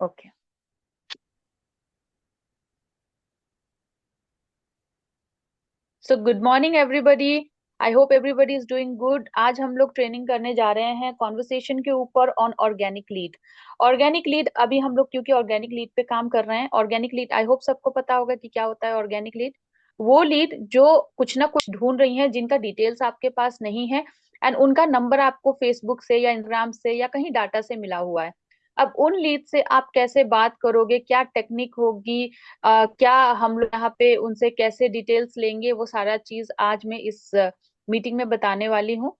Okay. So good morning everybody. I hope everybody is doing good. आज हम लोग training करने जा रहे हैं कॉन्वर्सेशन के ऊपर on organic lead. Organic lead अभी हम लोग क्योंकि ऑर्गेनिक लीड पे काम कर रहे हैं, ऑर्गेनिक लीड आई होप सबको पता होगा कि क्या होता है ऑर्गेनिक लीड। वो लीड जो कुछ ना कुछ ढूंढ रही हैं, जिनका डिटेल्स आपके पास नहीं है, एंड उनका नंबर आपको फेसबुक से या इंस्टाग्राम से या कहीं डाटा से मिला हुआ है। अब उन लीड से आप कैसे बात करोगे, क्या टेक्निक होगी, क्या हम लोग यहाँ पे उनसे कैसे डिटेल्स लेंगे, वो सारा चीज आज मैं इस मीटिंग में बताने वाली हूँ।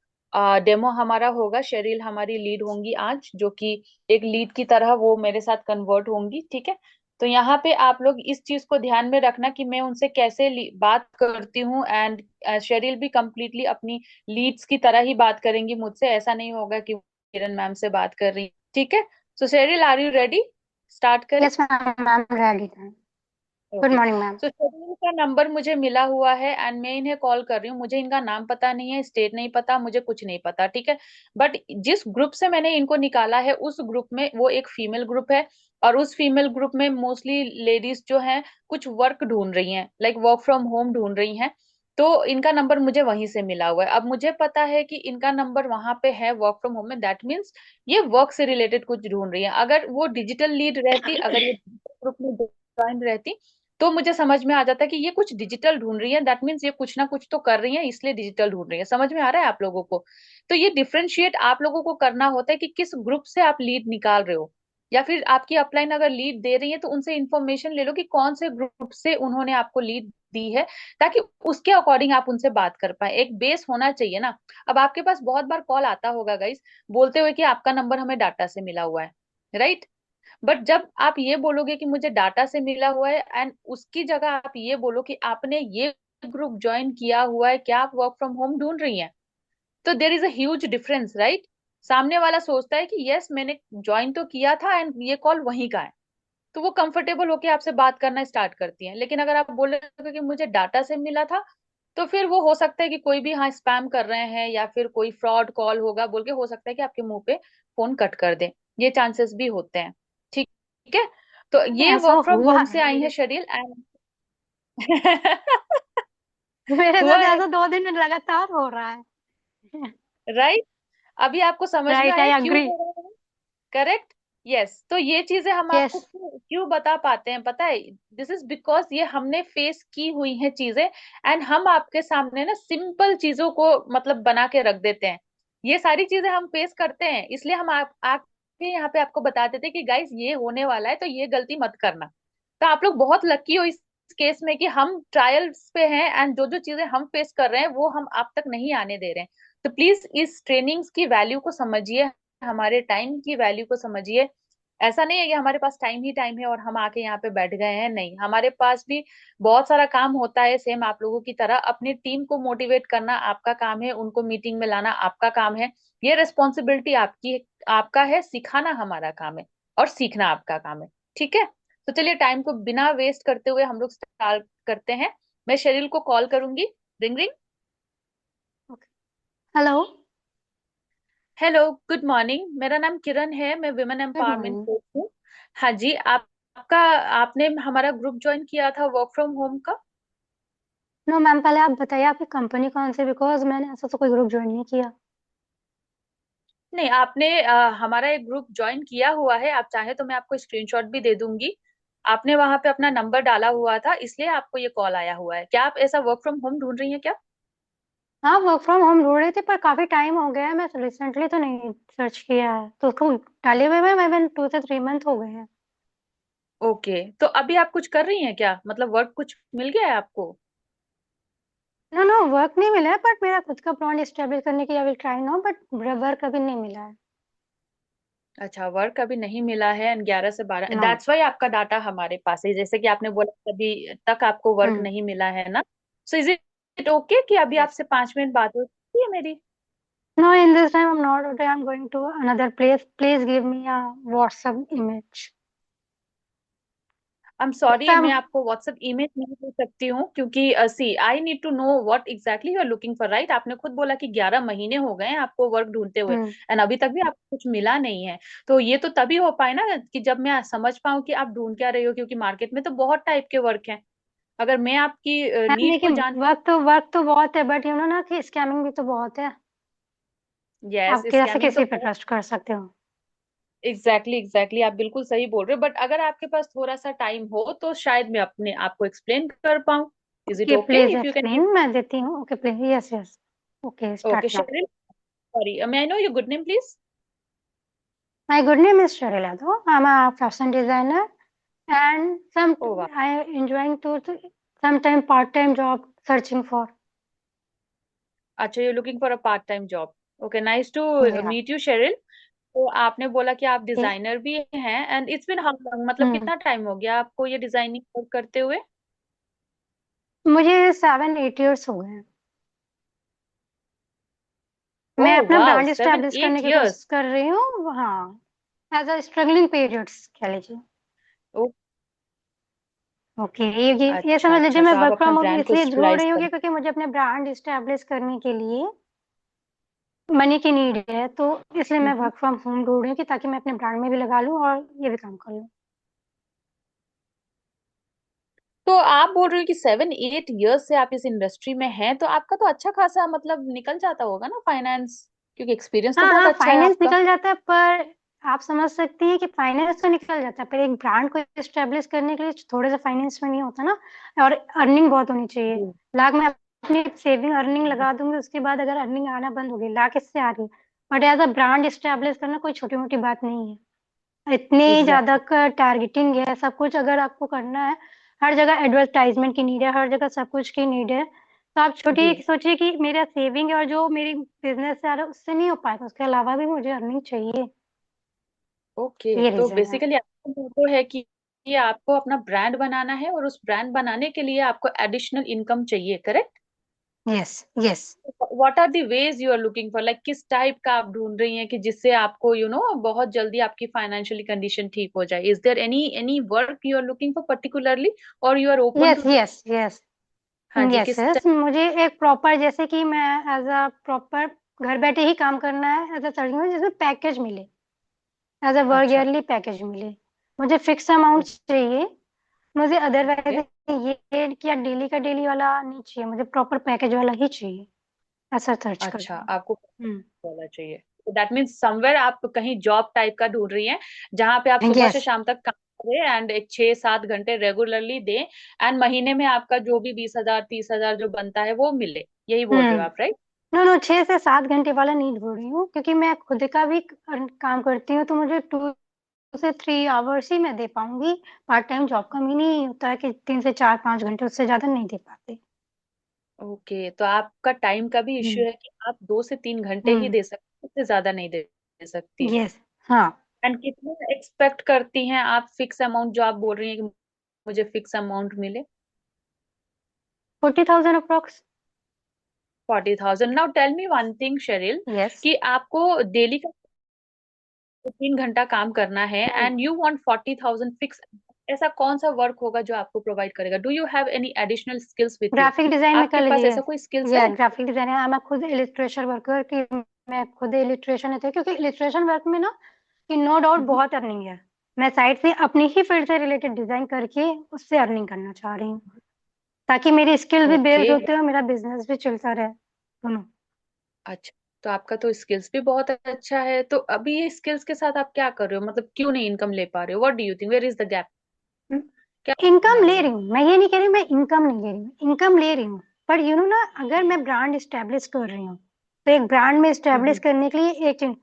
डेमो हमारा होगा, शेरिल हमारी लीड होंगी आज, जो कि एक लीड की तरह वो मेरे साथ कन्वर्ट होंगी, ठीक है। तो यहाँ पे आप लोग इस चीज को ध्यान में रखना कि मैं उनसे कैसे बात करती हूँ, एंड शेरिल भी कंप्लीटली अपनी लीड्स की तरह ही बात करेंगी मुझसे। ऐसा नहीं होगा कि किरण मैम से बात कर रही, ठीक है। So Sheryl, are you ready? Start करें? Yes ma'am, I am ready ma'am. Good okay. Morning ma'am. So schedule का नंबर मुझे मिला हुआ है एंड मैं इन्हें कॉल कर रही हूँ। मुझे इनका नाम पता नहीं है, स्टेट नहीं पता, मुझे कुछ नहीं पता, ठीक है। बट जिस ग्रुप से मैंने इनको निकाला है उस ग्रुप में वो एक फीमेल ग्रुप है, और उस फीमेल ग्रुप में मोस्टली लेडीज जो हैं कुछ वर्क ढूंढ रही हैं, लाइक वर्क फ्रॉम होम ढूंढ रही हैं। तो इनका नंबर मुझे वहीं से मिला हुआ है। अब मुझे पता है कि इनका नंबर वहां पे है वर्क फ्रॉम होम में, दैट मीन्स ये वर्क से रिलेटेड कुछ ढूंढ रही है। अगर वो डिजिटल लीड रहती, अगर ये ग्रुप में ज्वाइन रहती, तो मुझे समझ में आ जाता है कि ये कुछ डिजिटल ढूंढ रही है, दैट मीन्स ये कुछ ना कुछ तो कर रही है, इसलिए डिजिटल ढूंढ रही है। समझ में आ रहा है आप लोगों को? तो ये डिफरेंशिएट आप लोगों को करना होता है कि किस ग्रुप से आप लीड निकाल रहे हो, या फिर आपकी अपलाइन अगर लीड दे रही है तो उनसे इंफॉर्मेशन ले लो कि कौन से ग्रुप से उन्होंने आपको लीड दी है, ताकि उसके अकॉर्डिंग आप उनसे बात कर पाए। एक बेस होना चाहिए ना। अब आपके पास बहुत बार कॉल आता होगा गाइस, बोलते हुए कि आपका नंबर हमें डाटा से मिला हुआ है, राइट। बट जब आप ये बोलोगे कि मुझे डाटा से मिला हुआ है, एंड उसकी जगह आप ये बोलो कि आपने ये ग्रुप ज्वाइन किया हुआ है, क्या आप वर्क फ्रॉम होम ढूंढ रही हैं, तो there is a huge difference, right. सामने वाला सोचता है कि यस मैंने ज्वाइन तो किया था एंड ये कॉल वहीं का है, तो वो कंफर्टेबल होके आपसे बात करना स्टार्ट करती हैं। लेकिन अगर आप बोलोगे कि मुझे डाटा से मिला था, तो फिर वो हो सकता है कि कोई भी हाँ स्पैम कर रहे हैं या फिर कोई फ्रॉड कॉल होगा बोल के, हो सकता है कि आपके मुंह पे फोन कट कर दे। ये चांसेस भी होते हैं, ठीक है। तो नहीं, ये ऐसा वर्क फ्रॉम हुआ होम से है आई है मेरे शरील एंड मेरे हुआ साथ है, ऐसा 2 दिन में लगातार हो रहा है। राइट। अभी आपको समझ में राइट, आया आई क्यों अग्री। हो रहा है? करेक्ट। यस, तो ये चीजें हम यस। आपको क्यों क्यों बता पाते हैं पता है? दिस इज बिकॉज ये हमने फेस की हुई हैं चीजें, एंड हम आपके सामने ना सिंपल चीजों को मतलब बना के रख देते हैं। ये सारी चीजें हम फेस करते हैं, इसलिए हम आपके यहाँ पे आपको बता देते हैं कि गाइस ये होने वाला है, तो ये गलती मत करना। तो आप लोग बहुत लकी हो इस केस में कि हम ट्रायल्स पे हैं, एंड जो जो चीजें हम फेस कर रहे हैं वो हम आप तक नहीं आने दे रहे हैं। तो प्लीज इस ट्रेनिंग्स की वैल्यू को समझिए, हमारे टाइम की वैल्यू को समझिए। ऐसा नहीं है कि हमारे पास टाइम ही टाइम है और हम आके यहाँ पे बैठ गए हैं, नहीं, हमारे पास भी बहुत सारा काम होता है, सेम आप लोगों की तरह। अपनी टीम को मोटिवेट करना आपका काम है, उनको मीटिंग में लाना आपका काम है। ये रिस्पॉन्सिबिलिटी आपकी, आपका है, सिखाना हमारा काम है, और सीखना आपका काम है, ठीक है। तो चलिए टाइम को बिना वेस्ट करते हुए हम लोग स्टार्ट करते हैं। मैं शेरिल को कॉल करूंगी। Ring ring. Hello. Hello, good morning, मेरा नाम किरण है, मैं women good empowerment morning. Coach हूँ। हाँ जी, आपका आपने हमारा ग्रुप ज्वाइन किया था वर्क फ्रॉम होम का। नो मैम, पहले आप बताइए आपकी कंपनी कौन सी, बिकॉज मैंने ऐसा तो कोई ग्रुप ज्वाइन नहीं किया। नहीं, आपने हमारा एक ग्रुप ज्वाइन किया हुआ है, आप चाहे तो मैं आपको स्क्रीनशॉट भी दे दूंगी। आपने वहां पे अपना नंबर डाला हुआ था, इसलिए आपको ये कॉल आया हुआ है। क्या आप ऐसा वर्क फ्रॉम होम ढूंढ रही हैं क्या? हाँ, वर्क फ्रॉम होम ढूंढ रही थी, पर काफी टाइम हो गया है, मैं रिसेंटली तो नहीं सर्च किया है, तो उसको डाले हुए में मैं 2 से 3 मंथ हो गए हैं। ओके, तो अभी आप कुछ कर रही हैं क्या, मतलब वर्क कुछ मिल गया है आपको? नो नो, वर्क नहीं मिला है, बट मेरा खुद का ब्रांड स्टेब्लिश करने की आई will try now, but work अभी नहीं मिला है। अच्छा, वर्क अभी नहीं मिला है, एंड 11 से 12, नो। दैट्स वाई आपका डाटा हमारे पास है, जैसे कि आपने बोला अभी तक आपको वर्क हम्म। नहीं मिला है ना। सो इज इट ओके कि अभी यस। आपसे 5 मिनट बात होती है मेरी? No, in this time I'm not okay, I'm going to another place, please give me a WhatsApp image. I am sorry, इतना मैं आपको व्हाट्सएप ईमेल नहीं दे सकती हूँ, क्योंकि see I need to know what exactly you are looking for, right? आपने खुद बोला कि 11 महीने हो गए हैं आपको वर्क ढूंढते हुए, हम्म, एंड अभी तक भी आपको कुछ मिला नहीं है। तो ये तो तभी हो पाए ना कि जब मैं समझ पाऊँ कि आप ढूंढ क्या रही हो, क्योंकि मार्केट में तो बहुत टाइप के वर्क हैं। अगर मैं आपकी हाँ, नीड को लेकिन जान पाऊँ। वर्क तो बहुत है, बट ना कि स्कैमिंग भी तो बहुत है। यस, आप कैसे स्कैमिंग किसी पे तो ट्रस्ट कर सकते हो? एग्जैक्टली आप बिल्कुल सही बोल रहे हो, बट अगर आपके पास थोड़ा सा टाइम हो तो शायद मैं अपने आपको एक्सप्लेन कर पाऊँ। Is it okay, okay please if you can give? Explain, मैं देती हूँ। Okay please, yes yes. Okay, okay start now. Sharil, sorry, may I know your good name please? My good name is Sharil Yadav. I'm a fashion designer, and ओ वाह, I enjoying to sometime part-time job searching for. अच्छा, you looking for a part time job. Okay, nice to Yeah. Meet you Sharil. तो आपने बोला कि आप Okay. Designer भी हैं, and it's been how long, मतलब हम्म, कितना टाइम हो गया आपको ये डिजाइनिंग वर्क करते हुए? मुझे 7-8 years हो गए हैं। ओ मैं अपना वाह, ब्रांड 7 इस्टेब्लिश करने 8 की कोशिश इयर्स। कर रही हूँ, हाँ। एज अ स्ट्रगलिंग पीरियड्स कह लीजिए। ओ, ओके, ये अच्छा समझ लीजिए अच्छा, मैं तो आप वर्क अपना फ्रॉम होम ब्रांड को इसलिए ढूंढ स्टेबलाइज रही हूँ कर। क्योंकि मुझे अपने ब्रांड इस्टेब्लिश करने के लिए मनी की नीड है, तो इसलिए मैं हम्म। वर्क फ्रॉम होम ढूंढ रही हूँ कि ताकि मैं अपने ब्रांड में भी लगा लूँ और ये भी काम कर लूँ। तो आप बोल रहे हो कि 7 8 इयर्स से आप इस इंडस्ट्री में हैं, तो आपका तो अच्छा खासा मतलब निकल जाता होगा ना फाइनेंस, क्योंकि एक्सपीरियंस तो हाँ बहुत हाँ, अच्छा है फाइनेंस आपका। निकल जाता है, पर आप समझ सकती हैं कि फाइनेंस तो निकल जाता है, पर एक ब्रांड को एस्टेब्लिश करने के लिए थोड़ा सा फाइनेंस में नहीं होता ना। और अर्निंग बहुत होनी चाहिए। जी लाख में अपनी सेविंग अर्निंग लगा दूंगी, उसके बाद अगर अर्निंग आना बंद होगी, लाख इससे आ रही है। But as a brand establish करना कोई छोटी मोटी बात नहीं है। इतनी ज्यादा एग्जैक्टली। का टारगेटिंग है, सब कुछ अगर आपको करना है। हर जगह एडवर्टाइजमेंट की नीड है, हर जगह सब कुछ की नीड है। तो आप छोटी जी, सोचिए कि मेरा सेविंग और जो मेरी बिजनेस से आ रहा है उससे नहीं हो पाएगा, उसके अलावा भी मुझे अर्निंग चाहिए। ओके, ये तो रीजन है। बेसिकली आपका मोटो है कि आपको अपना ब्रांड बनाना है, और उस ब्रांड बनाने के लिए आपको एडिशनल इनकम चाहिए, correct? Yes yes. What are the ways you are looking for, like किस टाइप का आप ढूंढ रही हैं कि जिससे आपको बहुत जल्दी आपकी फाइनेंशियली कंडीशन ठीक हो जाए? Is there any work you are looking for particularly, और you are open yes to? Yes yes. हाँ जी, यस किस यस, मुझे एक प्रॉपर, जैसे कि मैं एज अ प्रॉपर घर बैठे ही काम करना है, एज अ सर्चिंग में जिसमें पैकेज मिले, एज अ वर्क अच्छा, ईयरली पैकेज मिले। मुझे फिक्स अमाउंट चाहिए। मुझे ओके, अदरवाइज ये क्या डेली का डेली वाला नहीं चाहिए, मुझे प्रॉपर पैकेज वाला ही चाहिए। ऐसा सर्च कर अच्छा, रही हूँ। आपको हम्म। वाला चाहिए। दैट मीन्स समवेयर आप कहीं जॉब टाइप का ढूंढ रही हैं, जहां पे आप सुबह से यस। शाम तक काम करें, एंड एक 6 7 घंटे रेगुलरली दें, एंड महीने में आपका जो भी 20 हजार 30 हजार जो बनता है वो मिले, यही बोल रहे हो हम्म। आप, राइट? नो नो, 6 से 7 घंटे वाला नहीं ढूंढ रही हूँ, क्योंकि मैं खुद का भी काम करती हूँ, तो मुझे 2 से 3 आवर्स ही मैं दे पाऊंगी। पार्ट टाइम जॉब का मीन ही होता है कि 3 से 4 5 घंटे, उससे ज्यादा नहीं दे पाते। ओके, तो आपका टाइम का भी इश्यू हम्म। है कि आप 2 से 3 घंटे ही हम्म। दे सकते, उससे ज्यादा नहीं दे सकती। यस। हाँ। एंड कितना एक्सपेक्ट करती हैं आप, फिक्स अमाउंट जो आप बोल रही हैं कि मुझे फिक्स अमाउंट मिले? 40,000 approx. 40,000। Now tell me one thing Sharil, yes. कि आपको डेली का 3 घंटा काम करना है, एंड यू वांट 40,000 फिक्स, ऐसा कौन सा वर्क होगा जो आपको प्रोवाइड करेगा? Do you have any additional skills with you? Graphic design में आपके कर पास लीजिए। ऐसा कोई स्किल्स या है? ग्राफिक डिजाइनर, मैं खुद इलिस्ट्रेशन वर्कर की। मैं खुद इलिस्ट्रेशन थे, क्योंकि इलिस्ट्रेशन वर्क में ना कि नो डाउट बहुत अर्निंग है। मैं साइड से अपनी ही फील्ड से रिलेटेड डिजाइन करके उससे अर्निंग करना चाह रही हूँ, ताकि मेरी स्किल भी ओके, बेस्ड होते हो, मेरा बिजनेस भी चलता रहे दोनों। अच्छा, तो आपका तो स्किल्स भी बहुत अच्छा है, तो अभी ये स्किल्स के साथ आप क्या कर रहे हो, मतलब क्यों नहीं इनकम ले पा रहे हो? What do you think, where is the gap? क्या इनकम आ ले रही रही है? हूँ, मैं ये नहीं कह रही मैं इनकम नहीं ले रही हूँ, इनकम ले रही हूँ। पर ना, अगर मैं ब्रांड स्टैब्लिश कर रही हूँ, तो एक ब्रांड में स्टैब्लिश हम्म, करने के लिए एक चीज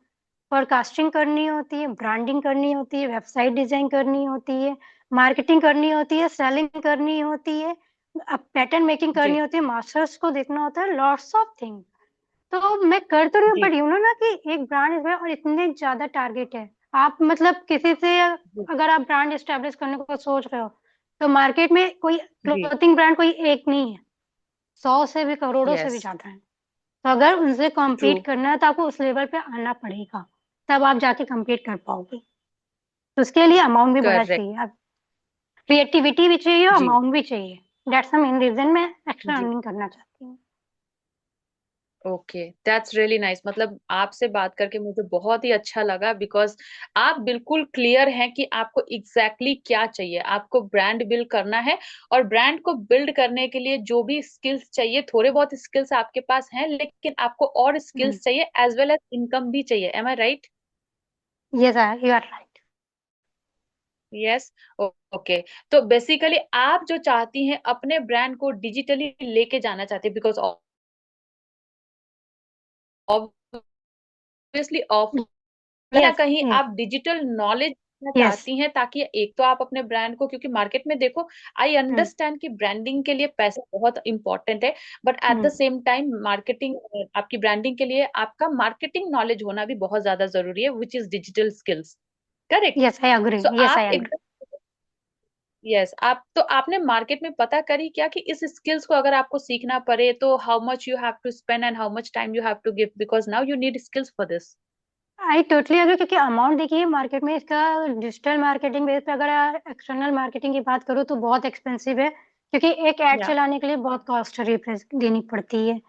फोरकास्टिंग करनी होती है, ब्रांडिंग करनी होती है, वेबसाइट डिजाइन करनी होती है, मार्केटिंग करनी होती है, सेलिंग करनी होती है, अब पैटर्न मेकिंग करनी जी होती है, मास्टर्स को देखना होता है, लॉट्स ऑफ थिंग। तो मैं कर तो रही हूँ, जी बट ना कि एक ब्रांड है और इतने ज्यादा टारगेट है। आप मतलब किसी से जी अगर आप ब्रांड एस्टेब्लिश करने को सोच रहे हो, तो मार्केट में कोई जी, क्लोथिंग ब्रांड कोई एक नहीं है, 100 से भी करोड़ों से भी यस, ज्यादा है। तो अगर उनसे ट्रू। कम्पीट करना है, तो आपको उस लेवल पे आना पड़ेगा, तब आप जाके कम्पीट कर पाओगे। तो उसके लिए अमाउंट भी बड़ा करेक्ट। चाहिए। अब क्रिएटिविटी भी चाहिए और जी अमाउंट भी चाहिए। दैट्स द मेन रीजन मैं एक्स्ट्रा जी। अर्निंग करना चाहती हूँ। Okay, that's really nice. मतलब आपसे बात करके मुझे बहुत ही अच्छा लगा, बिकॉज आप बिल्कुल क्लियर हैं कि आपको एग्जैक्टली क्या चाहिए। आपको ब्रांड बिल्ड करना है, और ब्रांड को बिल्ड करने के लिए जो भी स्किल्स चाहिए, थोड़े बहुत स्किल्स आपके पास हैं, लेकिन आपको और स्किल्स चाहिए एज वेल एज इनकम भी चाहिए। Am I right? Yes you are right. Yes. Okay. तो बेसिकली आप जो चाहती हैं, अपने ब्रांड को डिजिटली लेके जाना चाहती हैं, बिकॉज ऑब्वियसली कहीं ना यस कहीं यस आप डिजिटल नॉलेज यस। चाहती हैं, ताकि एक तो आप अपने ब्रांड को, क्योंकि मार्केट में देखो, आई अंडरस्टैंड कि ब्रांडिंग के लिए पैसा बहुत इंपॉर्टेंट है, but at the same time marketing, आपकी ब्रांडिंग के लिए आपका मार्केटिंग नॉलेज होना भी बहुत ज्यादा जरूरी है, which is digital skills. Correct? Yes I agree. So yes आप आई अग्री। एकदम, यस, आप तो आपने मार्केट में पता करी क्या कि इस स्किल्स को अगर आपको सीखना पड़े तो how much you have to spend and how much time you have to give, because now you need skills for this. I totally agree, क्योंकि अमाउंट देखिए मार्केट में इसका, डिजिटल मार्केटिंग बेस पे अगर एक्सटर्नल मार्केटिंग की बात करूँ तो बहुत एक्सपेंसिव है, क्योंकि एक ऐड या चलाने के लिए बहुत कॉस्ट देनी पड़ती है।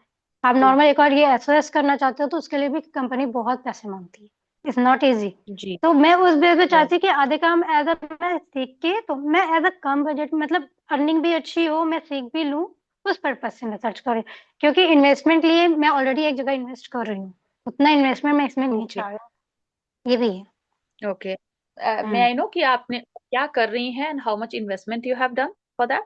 आप नॉर्मल एक बार ये एसओएस करना चाहते हो तो उसके लिए भी कंपनी बहुत पैसे मांगती है। It's not easy. जी। तो मैं उस बेस पे यस। चाहती कि आधे काम एज अ मैं सीख के, तो मैं एज अ कम बजट, मतलब अर्निंग भी अच्छी हो, मैं सीख भी लूँ, उस पर्पज से मैं सर्च करूँ। क्योंकि इन्वेस्टमेंट लिए मैं ऑलरेडी एक जगह इन्वेस्ट कर रही हूँ, उतना इन्वेस्टमेंट मैं इसमें नहीं ओके। चाह रही। ये भी है। Okay. May hmm. I know कि आपने क्या कर रही हैं and how much investment you have done for that?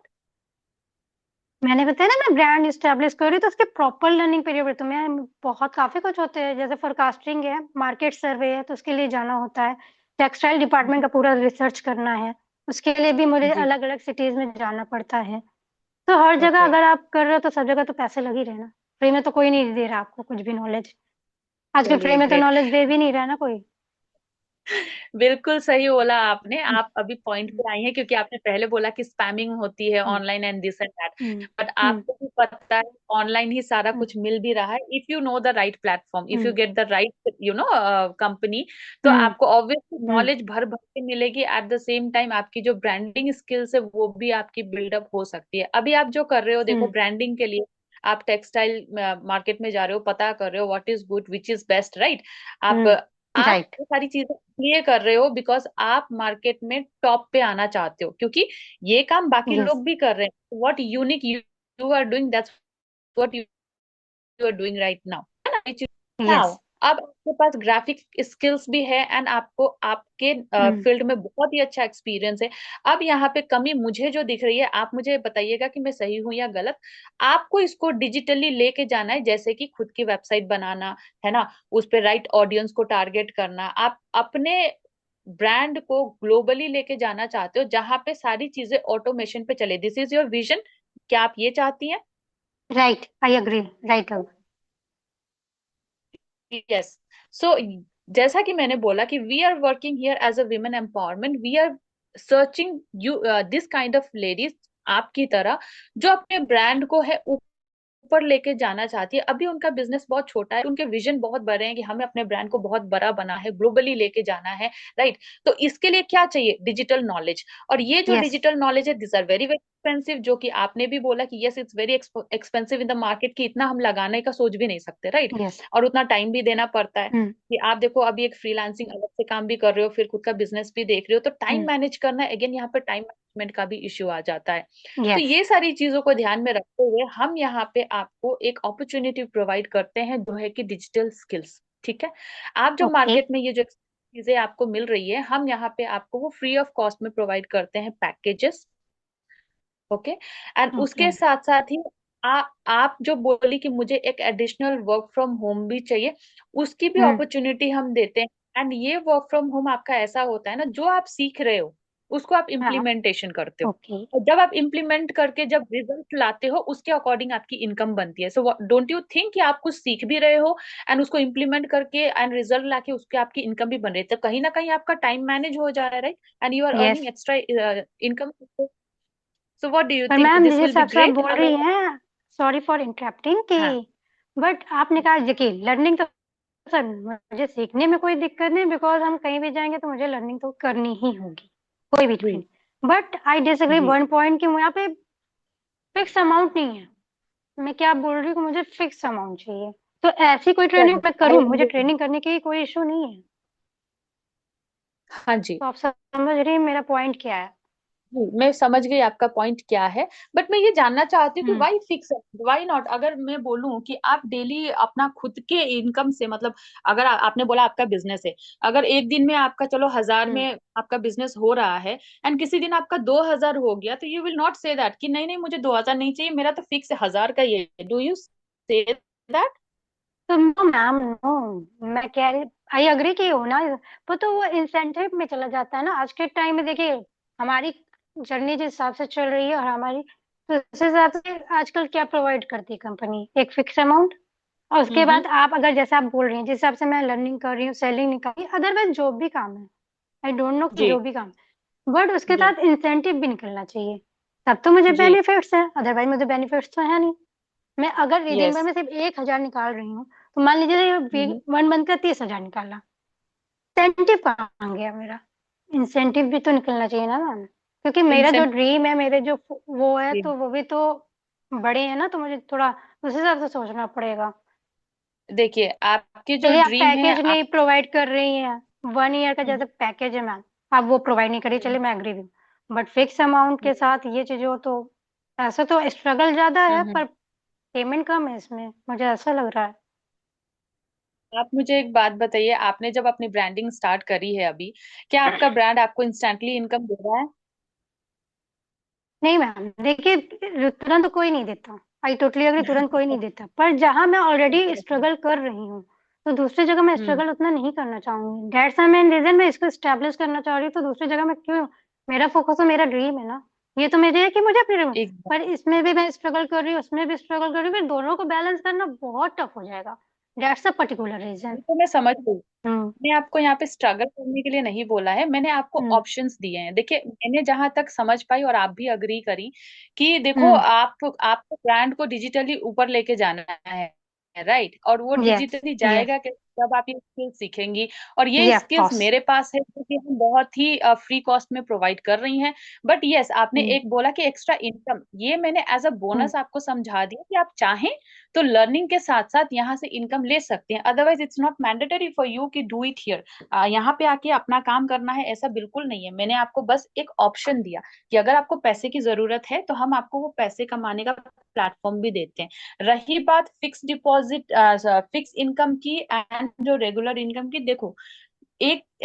मैंने बताया ना मैं ब्रांड स्टैब्लिश कर रही हूँ, तो उसके प्रॉपर लर्निंग पीरियड पर तो मैं बहुत काफी कुछ होते हैं, जैसे फोरकास्टिंग है, मार्केट सर्वे है, तो उसके लिए जाना होता है। टेक्सटाइल डिपार्टमेंट का पूरा रिसर्च करना है, उसके लिए भी मुझे जी। अलग अलग सिटीज में जाना पड़ता है। तो हर जगह ओके। अगर आप कर रहे हो तो सब जगह तो पैसे लग ही रहे ना। फ्री में तो कोई नहीं दे रहा आपको कुछ भी नॉलेज। आजकल फ्री चलिए, में तो ग्रेट। नॉलेज दे भी नहीं रहा ना कोई। बिल्कुल सही बोला आपने। हम्म आप अभी पॉइंट पे आई हैं, क्योंकि आपने पहले बोला कि स्पैमिंग होती है hmm online and this and that, hmm but hmm आपको भी पता है ऑनलाइन ही सारा हम्म कुछ मिल भी रहा है, if you know the right platform, if you hmm get the right company, तो हम्म आपको ऑब्वियसली हम्म नॉलेज भर भर के मिलेगी। एट द सेम टाइम आपकी जो ब्रांडिंग स्किल्स है वो भी आपकी बिल्डअप हो सकती है। अभी आप जो कर रहे हो, देखो, हम्म ब्रांडिंग के लिए आप टेक्सटाइल मार्केट में जा रहे हो, पता कर रहे हो what is good, which is best, right? आप आप राइट। ये सारी चीजें इसलिए कर रहे हो बिकॉज आप मार्केट में टॉप पे आना चाहते हो, क्योंकि ये काम बाकी यस लोग भी कर रहे हैं। What unique you are doing, that's what you are doing right now, है ना? यस। नाउ अब आपके पास ग्राफिक स्किल्स भी है, एंड आपको आपके हम्म फील्ड में बहुत ही अच्छा एक्सपीरियंस है। अब यहाँ पे कमी मुझे जो दिख रही है, आप मुझे बताइएगा कि मैं सही हूं या गलत। आपको इसको डिजिटली लेके जाना है, जैसे कि खुद की वेबसाइट बनाना, है ना, उस पे राइट ऑडियंस को टारगेट करना, आप अपने ब्रांड को ग्लोबली लेके जाना चाहते हो, जहां पे सारी चीजें ऑटोमेशन पे चले। This is your vision. क्या आप ये चाहती हैं? Right I agree. Right. Yes. So जैसा कि मैंने बोला कि we are working here as a women empowerment, we are searching you this kind of ladies, आपकी तरह, जो अपने ब्रांड को है ऊपर लेके जाना चाहती है। अभी उनका बिजनेस बहुत छोटा है, उनके विजन बहुत बड़े हैं कि हमें अपने ब्रांड को बहुत बड़ा बना है, ग्लोबली लेके जाना है, राइट? तो इसके लिए क्या चाहिए? Digital knowledge. और ये जो यस डिजिटल नॉलेज है, this are very very expensive, जो कि आपने भी बोला कि yes, it's very expensive in the market, कि इतना हम लगाने का सोच भी नहीं सकते, राइट? यस। और उतना टाइम भी देना पड़ता है। हम्म कि आप देखो, अभी एक फ्रीलांसिंग अलग से काम भी कर रहे हो, फिर खुद का बिजनेस भी देख रहे हो, तो टाइम हम्म मैनेज करना, अगेन यहाँ पे टाइम मैनेजमेंट का भी इश्यू आ जाता है। तो यस। ये सारी चीजों को ध्यान में रखते हुए हम यहाँ पे आपको एक अपॉर्चुनिटी प्रोवाइड करते हैं, जो है कि डिजिटल स्किल्स। ठीक है? आप जो ओके। मार्केट में ये जो चीजें आपको मिल रही है, हम यहाँ पे आपको वो फ्री ऑफ कॉस्ट में प्रोवाइड करते हैं, पैकेजेस। ओके? And okay. उसके साथ साथ ही आप जो बोली कि मुझे एक एडिशनल वर्क फ्रॉम होम भी चाहिए, उसकी भी हम्म अपॉर्चुनिटी हम देते हैं। एंड ये वर्क फ्रॉम होम आपका ऐसा होता है ना, जो आप सीख रहे हो उसको आप हाँ। इम्प्लीमेंटेशन करते हो, ओके। और जब आप इम्प्लीमेंट करके जब रिजल्ट लाते हो, उसके अकॉर्डिंग आपकी इनकम बनती है। सो डोंट यू थिंक कि आप कुछ सीख भी रहे हो एंड उसको इम्प्लीमेंट करके एंड रिजल्ट लाके उसके आपकी इनकम भी बन रही है, तो कहीं ना कहीं आपका टाइम मैनेज हो जा रहा है, right? And you are yes. Earning extra income. So what do you पर थिंक, मैम जिस दिस विल बी हिसाब से आप ग्रेट बोल रही अगर? हैं, सॉरी फॉर इंटरप्टिंग कि, हाँ। बट आपने कहा देखिए लर्निंग तो, सर मुझे सीखने में कोई दिक्कत नहीं, बिकॉज हम कहीं भी जाएंगे तो मुझे लर्निंग तो करनी ही होगी, कोई भी जी फील्ड। बट आई डिसएग्री जी। वन पॉइंट कि यहाँ पे फिक्स अमाउंट नहीं है। मैं क्या बोल रही हूँ कि मुझे फिक्स अमाउंट चाहिए। तो ऐसी कोई ट्रेनिंग मैं आई करूँ, मुझे एग्री। ट्रेनिंग करने की कोई इशू नहीं है। हाँ जी। तो आप समझ रही हैं मेरा पॉइंट क्या है। मैं समझ गई आपका पॉइंट क्या है। बट मैं ये जानना चाहती हूँ कि हम्म। वाई फिक्स, वाई नॉट, अगर मैं बोलूँ कि आप डेली अपना खुद के इनकम से, मतलब अगर आपने बोला आपका बिजनेस है, अगर एक दिन में आपका चलो 1000 हम्म। में आपका बिजनेस हो रहा है, एंड किसी दिन आपका 2000 हो गया, तो you will not say that कि नहीं नहीं मुझे 2000 नहीं चाहिए, मेरा तो फिक्स 1000 का ही है, डू यू से दैट? तो नो मैम, नो। मैं कह रही, आई अग्री कि हो ना, वो तो वो इंसेंटिव में चला जाता है ना। आज के टाइम में देखिए, हमारी जर्नी जिस हिसाब से चल रही है और हमारी, तो उस हिसाब से आजकल क्या प्रोवाइड करती है कंपनी, एक फिक्स अमाउंट। और उसके हम्म। बाद आप अगर जैसे आप बोल रही हैं, जिस हिसाब से मैं लर्निंग कर रही हूँ, सेलिंग नहीं कर रही, अदरवाइज जो भी काम है, आई डोंट नो कि जी। जो भी काम, बट उसके जी। साथ इंसेंटिव भी निकलना चाहिए। तब तो मुझे जी। बेनिफिट्स है, अदरवाइज मुझे बेनिफिट्स तो है नहीं। मैं अगर दिन भर यस। में सिर्फ 1000 निकाल रही हूँ, तो मान लीजिए हम्म। वन मंथ का 30,000 निकाला, इंसेंटिव कहाँ गया मेरा। इंसेंटिव भी तो निकलना चाहिए ना मैम, क्योंकि मेरा जो इंसेंटिव। ड्रीम है, मेरे जो वो है, तो वो भी तो बड़े हैं ना, तो मुझे थोड़ा उस हिसाब से सोचना पड़ेगा। देखिए आपके जो चलिए आप ड्रीम है पैकेज आप। नहीं प्रोवाइड कर रही हैं, 1 ईयर का जैसे पैकेज है मैम, आप वो प्रोवाइड नहीं करिए, चलिए मैं एग्री भी हूँ। बट फिक्स अमाउंट के साथ ये चीजें हो तो, ऐसा तो स्ट्रगल ज्यादा है हम्म। पर पेमेंट कम है इसमें, मुझे ऐसा लग रहा है। आप मुझे एक बात बताइए, आपने जब अपनी ब्रांडिंग स्टार्ट करी है अभी, क्या आपका ब्रांड आपको इंस्टेंटली इनकम दे रहा है? नहीं मैम, देखिए, तुरंत कोई नहीं देता। आई टोटली अग्री, तुरंत कोई नहीं देता, पर जहां मैं ऑलरेडी स्ट्रगल कर रही हूँ, तो दूसरी जगह मैं हम्म। स्ट्रगल उतना नहीं करना चाहूंगी। दैट्स आई मेन रीजन, मैं इसको स्टैब्लिश करना चाह रही हूँ, तो दूसरी जगह मैं क्यों। मेरा फोकस तो मेरा ड्रीम है ना, ये तो मेरे है कि मुझे अपने dream- एक पर इसमें भी मैं स्ट्रगल कर रही हूँ, उसमें भी स्ट्रगल कर रही हूँ, फिर दोनों को बैलेंस करना बहुत टफ हो जाएगा। That's a particular reason. ये तो मैं समझ गई। हम्म। मैंने आपको यहाँ पे स्ट्रगल करने के लिए नहीं बोला है, मैंने आपको हम्म। ऑप्शंस दिए हैं। देखिए मैंने जहां तक समझ पाई और आप भी अग्री करी कि देखो हम्म। आपको ब्रांड को डिजिटली ऊपर लेके जाना है, राइट? और वो यस। Digitally yes. जाएगा कैसे? जब आप ये स्किल्स सीखेंगी, और ये ये ऑफ स्किल्स कोर्स। मेरे पास है जो कि हम बहुत ही फ्री कॉस्ट में प्रोवाइड कर रही हैं। बट यस, आपने हम्म। एक बोला कि एक्स्ट्रा इनकम, ये मैंने एज अ हम्म। बोनस आपको समझा दिया कि आप चाहें तो लर्निंग के साथ साथ यहाँ से इनकम ले सकते हैं, otherwise it's not mandatory for you कि डू इट हियर, यहाँ पे आके अपना काम करना है, ऐसा बिल्कुल नहीं है। मैंने आपको बस एक ऑप्शन दिया कि अगर आपको पैसे की जरूरत है तो हम आपको वो पैसे कमाने का प्लेटफॉर्म भी देते हैं। रही बात फिक्स डिपॉजिट, फिक्स इनकम की एंड जो रेगुलर इनकम की, देखो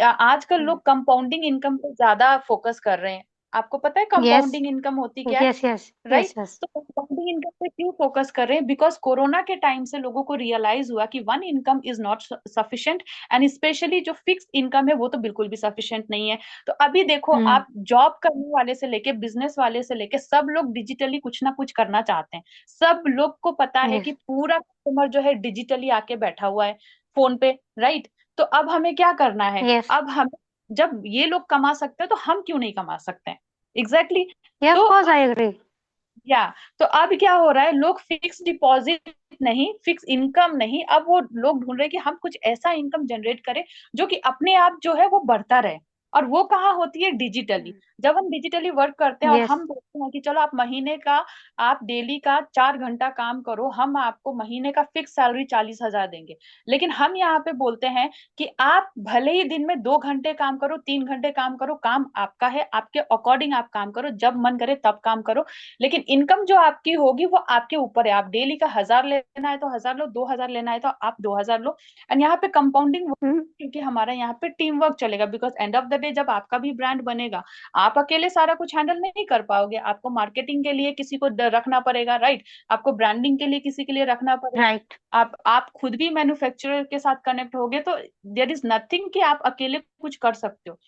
आजकल लोग कंपाउंडिंग इनकम पे ज्यादा फोकस कर रहे हैं। आपको पता है यस। कंपाउंडिंग इनकम होती क्या है? Yes. Yes. Yes. Right? Yes. तो कंपाउंडिंग इनकम पे क्यों फोकस कर रहे हैं? बिकॉज कोरोना के टाइम से लोगों को रियलाइज हुआ कि one income is not sufficient, and specially जो फिक्स इनकम है वो तो बिल्कुल भी सफिशिएंट नहीं है। तो अभी देखो, हम्म। आप जॉब करने वाले से लेके बिजनेस वाले से लेके सब लोग डिजिटली कुछ ना कुछ करना चाहते हैं। सब लोग को पता है कि यस। पूरा कस्टमर जो है डिजिटली आके बैठा हुआ है फोन पे, राइट? तो अब हमें क्या करना है? यस। अब हम, जब ये लोग कमा सकते हैं तो हम क्यों नहीं कमा सकते हैं? Exactly exactly. या ऑफ तो कोर्स आई एग्री। या तो अब क्या हो रहा है, लोग फिक्स डिपॉजिट नहीं, फिक्स इनकम नहीं, अब वो लोग ढूंढ रहे हैं कि हम कुछ ऐसा इनकम जनरेट करें जो कि अपने आप जो है वो बढ़ता रहे। और वो कहाँ होती है? डिजिटली। जब हम डिजिटली वर्क करते हैं और यस। हम बोलते हैं कि चलो आप महीने का, आप डेली का 4 घंटा काम करो, हम आपको महीने का फिक्स सैलरी 40,000 देंगे। लेकिन हम यहाँ पे बोलते हैं कि आप भले ही दिन में 2 घंटे काम करो, 3 घंटे काम करो, काम आपका है, आपके अकॉर्डिंग आप काम करो, जब मन करे तब काम करो, लेकिन इनकम जो आपकी होगी वो आपके ऊपर है। आप डेली का 1000 लेना है तो 1000 लो, 2000 लेना है तो आप 2000 लो। एंड यहाँ पे कंपाउंडिंग, हम्म। क्योंकि हमारा यहाँ पे टीम वर्क चलेगा, because end of the day जब आपका भी ब्रांड बनेगा, आप अकेले सारा कुछ हैंडल नहीं कर पाओगे, आपको मार्केटिंग के लिए किसी को रखना पड़ेगा, राइट? आपको ब्रांडिंग के लिए किसी के लिए रखना पड़ेगा। राइट। आप खुद भी मैन्युफैक्चरर के साथ कनेक्ट होगे, तो देयर इज नथिंग कि आप अकेले कुछ कर सकते हो।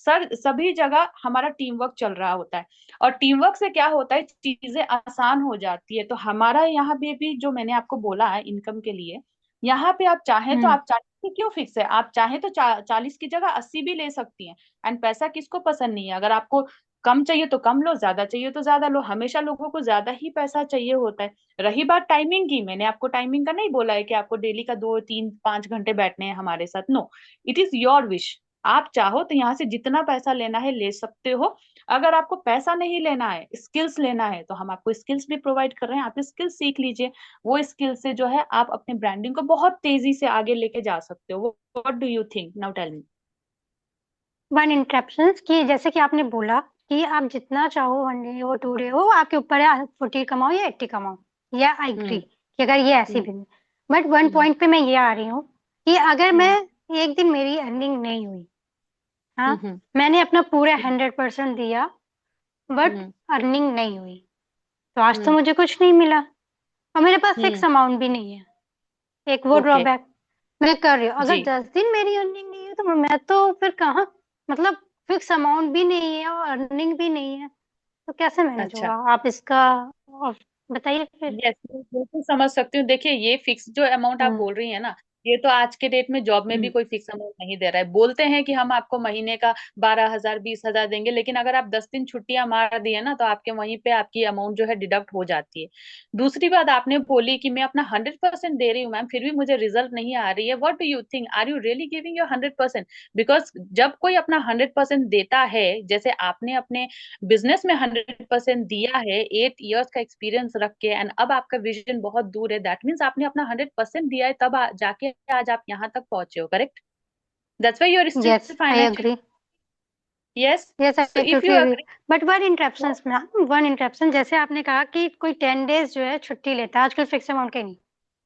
सर सभी जगह हमारा टीम वर्क चल रहा होता है, और टीम वर्क से क्या होता है, चीजें आसान हो जाती है। तो हमारा यहाँ पे भी जो मैंने आपको बोला है इनकम के लिए, यहाँ पे आप चाहें तो, हम्म। आप 40 क्यों फिक्स है, आप चाहें तो 40 की जगह 80 भी ले सकती हैं। एंड पैसा किसको पसंद नहीं है? अगर आपको कम चाहिए तो कम लो, ज्यादा चाहिए तो ज्यादा लो, हमेशा लोगों को ज्यादा ही पैसा चाहिए होता है। रही बात टाइमिंग की, मैंने आपको टाइमिंग का नहीं बोला है कि आपको डेली का 2 3 5 घंटे बैठने हैं हमारे साथ, no, it is your wish. आप चाहो तो यहाँ से जितना पैसा लेना है ले सकते हो। अगर आपको पैसा नहीं लेना है, स्किल्स लेना है, तो हम आपको स्किल्स भी प्रोवाइड कर रहे हैं, आप स्किल्स सीख लीजिए। वो स्किल से जो है आप अपने ब्रांडिंग को बहुत तेजी से आगे लेके जा सकते हो। What do you think, now tell me. One interruption कि जैसे कि आपने बोला कि आप जितना चाहो 1 डे हो 2 डे हो आपके ऊपर है, 40 कमाओ या 80 कमाओ, या आई एग्री हम्म। कि अगर ये ऐसी हम्म। भी, बट वन हम्म। पॉइंट पे मैं ये आ रही हूँ कि अगर मैं हम्म। एक दिन मेरी अर्निंग नहीं हुई, हाँ, हम्म। मैंने अपना पूरा 100% दिया बट हम्म। अर्निंग नहीं हुई, तो आज तो हम्म। मुझे कुछ नहीं मिला और मेरे पास फिक्स हम्म। अमाउंट भी नहीं है। एक वो ओके। ड्रॉबैक मैं कर रही हूँ। अगर जी। 10 दिन मेरी अर्निंग नहीं है तो मैं तो फिर कहाँ, मतलब फिक्स अमाउंट भी नहीं है और अर्निंग भी नहीं है, तो कैसे मैनेज अच्छा। होगा आप इसका, और बताइए फिर। यस, बिल्कुल समझ सकती हूँ। देखिए, ये फिक्स जो अमाउंट आप हम्म। बोल रही है ना, ये तो आज के डेट में जॉब में भी हम्म। कोई फिक्स अमाउंट नहीं दे रहा है। बोलते हैं कि हम आपको महीने का 12,000 20,000 देंगे, लेकिन अगर आप 10 दिन छुट्टियां मार दिए ना, तो आपके वहीं पे आपकी अमाउंट जो है डिडक्ट हो जाती है। दूसरी बात आपने बोली कि मैं अपना 100% दे रही हूँ मैम, फिर भी मुझे रिजल्ट नहीं आ रही है। What do you think, are you really giving your 100%? Because जब कोई अपना 100% देता है, जैसे आपने अपने बिजनेस में 100% दिया है, 8 इयर्स का एक्सपीरियंस रख के, एंड अब आपका विजन बहुत दूर है, दैट मीन्स आपने अपना 100% दिया है, तब जाके आज आप यहाँ तक पहुंचे हो, correct? That's why you are yes still I financial. Agree. Yes. Yes so I if you totally agree. Agree. But one interruption में, वन इंटरप्शन जैसे आपने कहा कि कोई 10 डेज जो है छुट्टी लेता है आजकल, फिक्स अमाउंट के नहीं,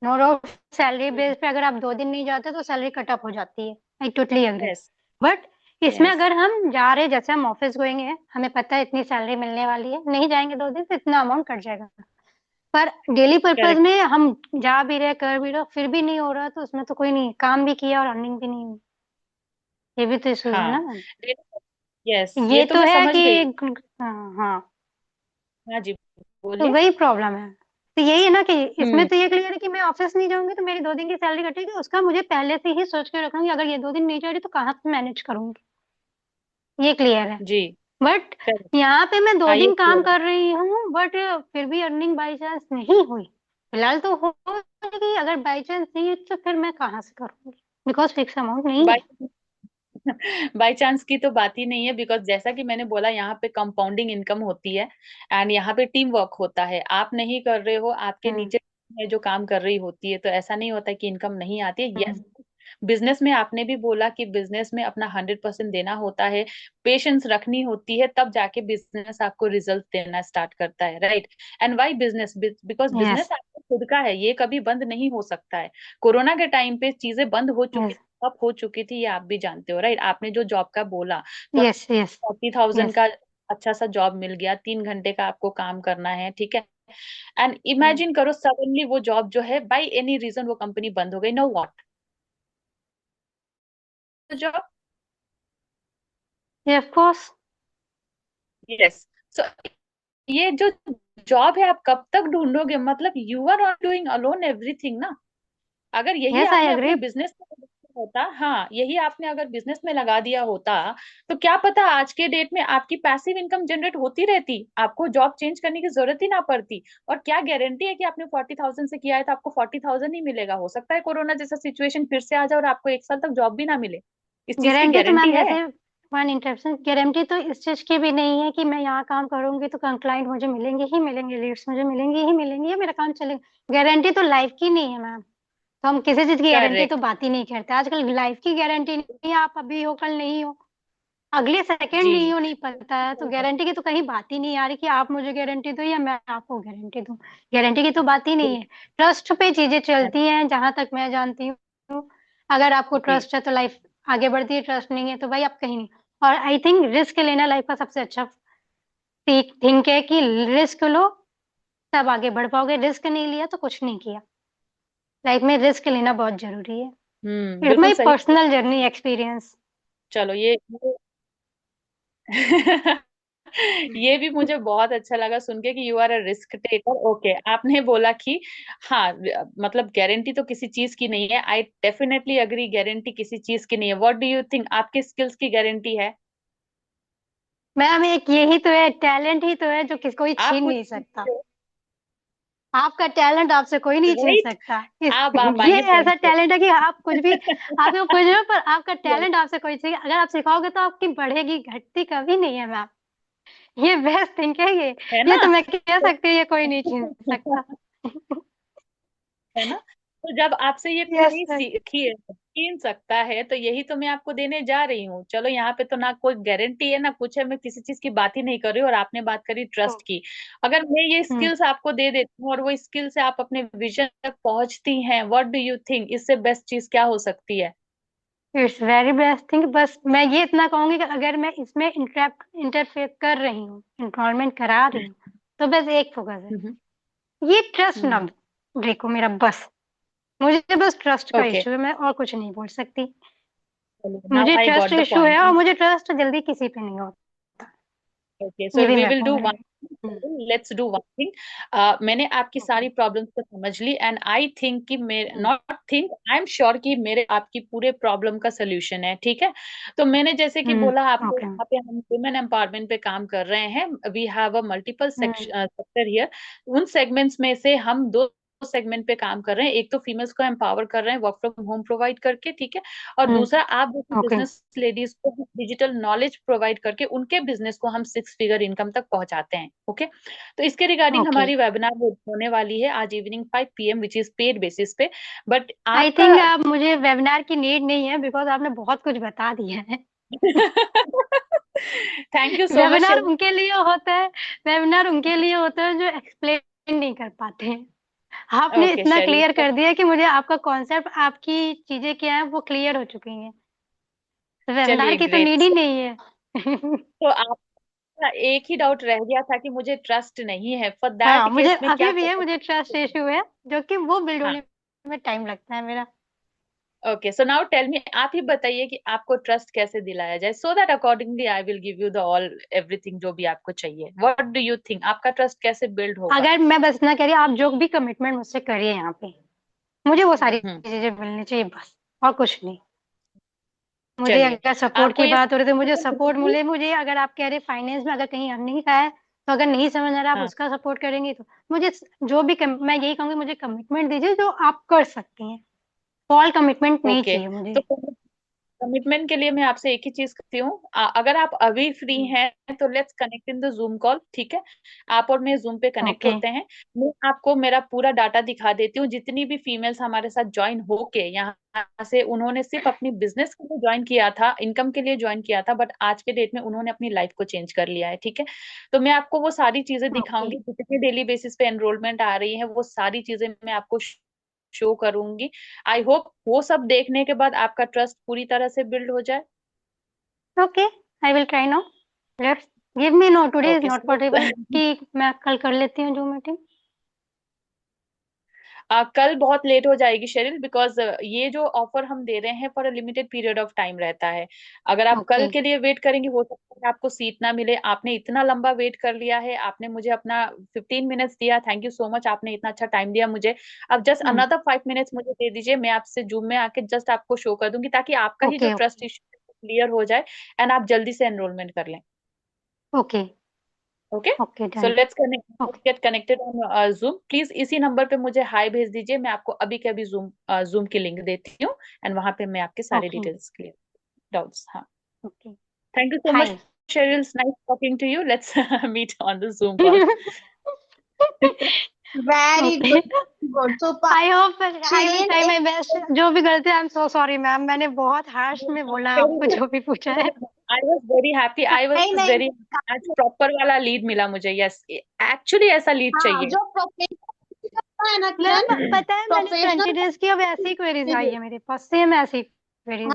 नो डाउट सैलरी बेस पे अगर आप 2 दिन नहीं जाते तो सैलरी कट ऑफ हो जाती है, I totally agree. Yes. But इसमें यस। अगर हम जा रहे, जैसे हम ऑफिस गोइंग है, हमें पता है इतनी सैलरी मिलने वाली है, नहीं जाएंगे 2 दिन तो इतना अमाउंट कट जाएगा, पर डेली पर्पज करेक्ट। में हम जा भी रहे कर भी रहे फिर भी नहीं हो रहा, तो उसमें तो कोई नहीं, काम भी किया और अर्निंग भी नहीं हुई, ये भी तो इश्यूज है ना हाँ। मैम। यस, ये ये तो तो मैं है समझ कि गई। हाँ हाँ, हाँ जी, तो बोलिए। वही प्रॉब्लम है। तो यही है ना कि इसमें हम्म। तो ये क्लियर है कि मैं ऑफिस नहीं जाऊंगी तो मेरी 2 दिन की सैलरी कटेगी, उसका मुझे पहले से ही सोच के रखूंगी, अगर ये 2 दिन नहीं जा रही तो कहाँ से मैनेज करूंगी, ये क्लियर है। जी। But correct. यहाँ पे मैं दो हाँ, ये दिन काम clear कर रही हूँ बट फिर भी अर्निंग बाई चांस नहीं हुई, फिलहाल तो हो कि अगर बाई चांस नहीं हुई तो फिर मैं कहाँ से करूंगी, बिकॉज फिक्स अमाउंट नहीं है। है। बाई चांस की तो बात ही नहीं है, बिकॉज जैसा कि मैंने बोला, यहाँ पे कंपाउंडिंग इनकम होती है, एंड यहाँ पे टीम वर्क होता है। आप नहीं कर रहे हो, आपके हम्म। नीचे है जो काम कर रही होती है, तो ऐसा नहीं होता कि इनकम नहीं आती है। यस, हम्म। बिजनेस में आपने भी बोला कि बिजनेस में अपना 100% देना होता है, पेशेंस रखनी होती है, तब जाके बिजनेस आपको रिजल्ट देना स्टार्ट करता है, right? And why business? Because yes. Business आपका खुद का है, ये कभी बंद नहीं हो सकता है। कोरोना के टाइम पे चीजें बंद हो चुकी, यस। अब हो चुकी थी, ये आप भी जानते हो, राइट? आपने जो जॉब का बोला, तो यस। यस। 40,000 यस। का अच्छा सा जॉब मिल गया, 3 घंटे का आपको काम करना है, ठीक है? And hmm. इमेजिन करो, सडनली वो जॉब जो है बाय एनी रीजन वो कंपनी बंद हो गई, no what job. Of course. Yes. So ये जो जॉब है, आप कब तक ढूंढोगे? मतलब you are not doing alone everything ना। अगर यही यस आई आपने एग्री। अपने बिजनेस में लगा दिया होता, हाँ, यही आपने अगर बिजनेस में लगा दिया होता, तो क्या पता आज के डेट में आपकी पैसिव इनकम जनरेट होती रहती, आपको जॉब चेंज करने की जरूरत ही ना पड़ती। और क्या गारंटी है कि आपने 40,000 से किया है तो आपको 40,000 ही मिलेगा? हो सकता है कोरोना जैसा सिचुएशन फिर से आ जाए और आपको 1 साल तक जॉब भी ना मिले। इस चीज की गारंटी तो गारंटी मैम है? जैसे वन इंटरप्शन गारंटी तो इस चीज की भी नहीं है कि मैं यहाँ काम करूंगी तो क्लाइंट मुझे मिलेंगे ही मिलेंगे, लीड्स मुझे मिलेंगे ही मिलेंगे या मेरा काम चलेगा, गारंटी तो लाइफ की नहीं है मैम। तो हम किसी चीज की गारंटी तो करेक्ट। बात ही नहीं करते, आजकल लाइफ की गारंटी नहीं है, आप अभी हो कल नहीं हो, अगले सेकंड जी। नहीं हो, नहीं पता है, तो गारंटी की तो कहीं बात ही नहीं आ रही कि आप मुझे गारंटी दो या मैं आपको गारंटी दूं, गारंटी की तो बात ही नहीं है। ट्रस्ट पे चीजें चलती हैं जहां तक मैं जानती हूँ, अगर आपको जी। ट्रस्ट है तो लाइफ आगे बढ़ती है, ट्रस्ट नहीं है तो भाई आप कहीं नहीं। और आई थिंक रिस्क लेना लाइफ का सबसे अच्छा थिंक है कि रिस्क लो तब आगे बढ़ पाओगे, रिस्क नहीं लिया तो कुछ नहीं किया, लाइफ में रिस्क लेना बहुत जरूरी है। इट्स बिल्कुल माई सही। Personal journey experience. चलो, ये ये भी मुझे बहुत अच्छा लगा सुन के कि you are a risk taker. Okay, आपने बोला कि हाँ, मतलब गारंटी तो किसी चीज की नहीं है। आई डेफिनेटली अग्री, गारंटी किसी चीज की नहीं है। व्हाट डू यू थिंक, आपके स्किल्स की गारंटी है? मैम एक यही तो है, टैलेंट ही तो है जो किस कोई आप छीन कुछ नहीं सकता। सीखते हो, आपका टैलेंट आपसे कोई नहीं छीन राइट। सकता। इस अब आप ये आइए पॉइंट ऐसा पे। टैलेंट है कि आप कुछ भी, आपको कुछ भी, पर आपका Yes, टैलेंट आपसे कोई सीख, अगर आप सिखाओगे तो आपकी बढ़ेगी, घटती कभी नहीं है मैम। ये बेस्ट थिंग है ये। है ये ना। तो मैं कह सकती हूँ, ये कोई नहीं छीन सकता। है ना। तो जब आपसे ये कोई यस नहीं सर। छीन सकता है, तो यही तो मैं आपको देने जा रही हूँ। चलो यहाँ पे तो ना कोई गारंटी है ना कुछ है, मैं किसी चीज की बात ही नहीं कर रही हूँ, और आपने बात करी ट्रस्ट की। अगर मैं ये हम्म। स्किल्स आपको दे देती हूँ और वो स्किल से आप अपने विजन तक पहुंचती हैं, व्हाट डू यू थिंक, इससे बेस्ट चीज क्या हो सकती है? It's very best thing. बस मैं ये इतना कहूंगी कि अगर मैं इसमें इंटरफेयर कर रही हूँ, इन्वॉल्वमेंट करा रही हूँ, तो बस एक फोकस है, हम्म। ये ट्रस्ट ना ब्रेक हो मेरा, बस। मुझे बस ट्रस्ट का ओके, इश्यू है, मैं और कुछ नहीं बोल सकती। नाउ मुझे I trust got the issue है, पॉइंट। और मुझे ट्रस्ट जल्दी किसी पे नहीं होता। ओके, ये सो भी वी मैं विल डू वन, कहूंगी। Hmm. Let's do one thing. मैंने आपकी ओके। सारी प्रॉब्लम्स को समझ ली, एंड आई थिंक कि मेरे, hmm. Not think, I am sure कि मेरे आपकी पूरे प्रॉब्लम का सोल्यूशन है, ठीक है। तो मैंने जैसे कि बोला आपको, ओके। यहाँ पे हम वुमेन एम्पावरमेंट पे काम कर रहे हैं। We have a multiple hmm. Sector here. उन सेगमेंट्स में से हम दो सेगमेंट पे काम कर रहे हैं। एक तो फीमेल्स को एम्पावर कर रहे हैं वर्क फ्रॉम होम प्रोवाइड करके, ठीक है। और दूसरा, आप जैसे ओके। बिजनेस लेडीज को डिजिटल नॉलेज प्रोवाइड करके उनके बिजनेस को हम 6 फिगर इनकम तक पहुंचाते हैं, ओके। तो इसके रिगार्डिंग ओके। हमारी वेबिनार होने वाली है आज evening 5 PM, which is paid basis पे। बट आई आपका थिंक आप, मुझे वेबिनार की नीड नहीं है, बिकॉज आपने बहुत कुछ बता दिया है। Thank you so much. Webinar उनके लिए होता है, वेबिनार उनके लिए होता है जो एक्सप्लेन नहीं कर पाते हैं। आपने ओके इतना शेरिल, क्लियर कर दिया कि मुझे आपका कॉन्सेप्ट, आपकी चीजें क्या है वो क्लियर हो चुकी हैं। तो वेबिनार चलिए की तो ग्रेट। नीड ही नहीं है। तो आपका एक ही डाउट रह गया था कि मुझे ट्रस्ट नहीं है, फॉर हाँ, दैट मुझे केस में क्या अभी भी कर है, मुझे सकते ट्रस्ट इशू है, जो कि वो बिल्ड हैं? होने में टाइम लगता है मेरा। Okay, so now tell me, आप ही बताइए कि आपको ट्रस्ट कैसे दिलाया जाए, so that accordingly I will give you the all everything जो भी आपको चाहिए। व्हाट डू यू थिंक, आपका ट्रस्ट कैसे बिल्ड होगा? अगर मैं बस इतना कह रही, आप जो भी कमिटमेंट मुझसे करिए यहाँ पे, मुझे वो सारी हम्म। चीजें मिलनी चाहिए, बस और कुछ नहीं। मुझे चलिए, अगर सपोर्ट आपको की ये बात हो रही है तो मुझे सपोर्ट मिले। मुझे अगर आप कह रहे फाइनेंस में अगर कहीं अर्निंग का है, तो अगर नहीं समझ आ रहा आप हाँ, उसका सपोर्ट करेंगे, तो मुझे जो भी मैं यही कहूंगी, मुझे कमिटमेंट दीजिए जो आप कर सकती हैं। फॉल कमिटमेंट नहीं ओके। चाहिए मुझे। तो कमिटमेंट के लिए मैं आपसे एक ही चीज करती हूँ, अगर आप अभी फ्री हैं तो let's connect in the Zoom call, ठीक है। आप और मैं जूम पे कनेक्ट ओके। होते हैं। मैं आपको मेरा पूरा डाटा दिखा देती हूँ, जितनी भी फीमेल्स हमारे साथ ज्वाइन होके यहाँ से, उन्होंने सिर्फ अपनी बिजनेस के लिए ज्वाइन किया था, इनकम के लिए ज्वाइन किया था, बट आज के डेट में उन्होंने अपनी लाइफ को चेंज कर लिया है, ठीक है। तो मैं आपको वो सारी चीजें ओके। दिखाऊंगी, जितनी डेली बेसिस पे एनरोलमेंट आ रही है वो सारी चीजें मैं आपको शो करूंगी। आई होप वो सब देखने के बाद आपका ट्रस्ट पूरी तरह से बिल्ड हो जाए। Okay, I will try now. Let's give me, no today is okay not possible कि मैं कल कर लेती हूँ जूम मीटिंग। कल बहुत लेट हो जाएगी शेरिल, बिकॉज ये जो ऑफर हम दे रहे हैं for a limited period of time रहता है। अगर आप ओके। कल के लिए वेट करेंगे, हो सकता है आपको सीट ना मिले। आपने इतना लंबा वेट कर लिया है, आपने मुझे अपना 15 मिनट्स दिया, थैंक यू सो मच, आपने इतना अच्छा टाइम दिया मुझे। अब जस्ट अनदर 5 मिनट्स मुझे दे दीजिए, मैं आपसे जूम में आके जस्ट आपको शो कर दूंगी, ताकि आपका ही जो okay. Trust okay. Issue clear हो जाए, एंड आप जल्दी से एनरोलमेंट कर लें। Okay. Okay, okay so done. Let's connect, okay. Get connected on zoom. Please इसी नंबर पे मुझे हाई भेज दीजिए, मैं आपको अभी के अभी जूम की लिंक देती हूँ, एंड वहां पे मैं आपके सारे ओके। डिटेल्स क्लियर, डाउट्स, हाँ। Okay. Thank you so much hi. Sharil, nice talking to you, let's meet on the Zoom call. Very okay. Good, good super. I will Sharil try एक माय बेस्ट। जो भी गलती, I am so sorry ma'am, मैंने बहुत harsh में बोला है आपको जो भी पूछा है। आई वॉज वेरी हैप्पी, आई नहीं वॉज नहीं, वेरी, आज प्रॉपर वाला लीड मिला मुझे, यस, एक्चुअली ऐसा लीड हाँ चाहिए। जो प्रोफेशनल है ना मैम किरण, पता है, मैंने प्रोफेशनल। 20 डेज की अब ऐसी क्वेरीज आई है मेरे पास, सेम ऐसी हाँ, क्वेरीज।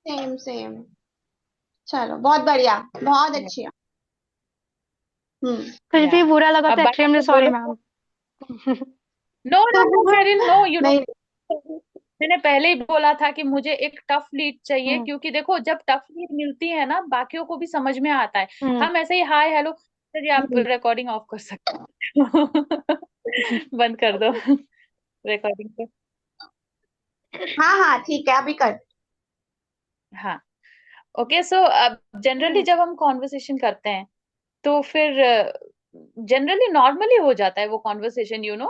Same same. चलो बहुत बढ़िया, बहुत अच्छी है। हम्म। कुछ या भी बुरा लगा अब तो बात एक्सट्रीमली आप सॉरी बोलो। Ma'am. No no no Sharil, no, you नहीं। डोंट। मैंने पहले ही बोला था कि मुझे एक टफ लीड चाहिए, क्योंकि देखो जब टफ लीड मिलती है ना, बाकियों को भी समझ में आता है। हम्म। हम ऐसे ही हाय हेलो, चलिए आप रिकॉर्डिंग ऑफ कर सकते हो। बंद कर दो रिकॉर्डिंग को। हाँ हाँ ठीक है, अभी कर। हाँ, ओके, सो अब जनरली जब हम कॉन्वर्सेशन करते हैं, तो फिर जनरली नॉर्मली हो जाता है वो कॉन्वर्सेशन, यू नो,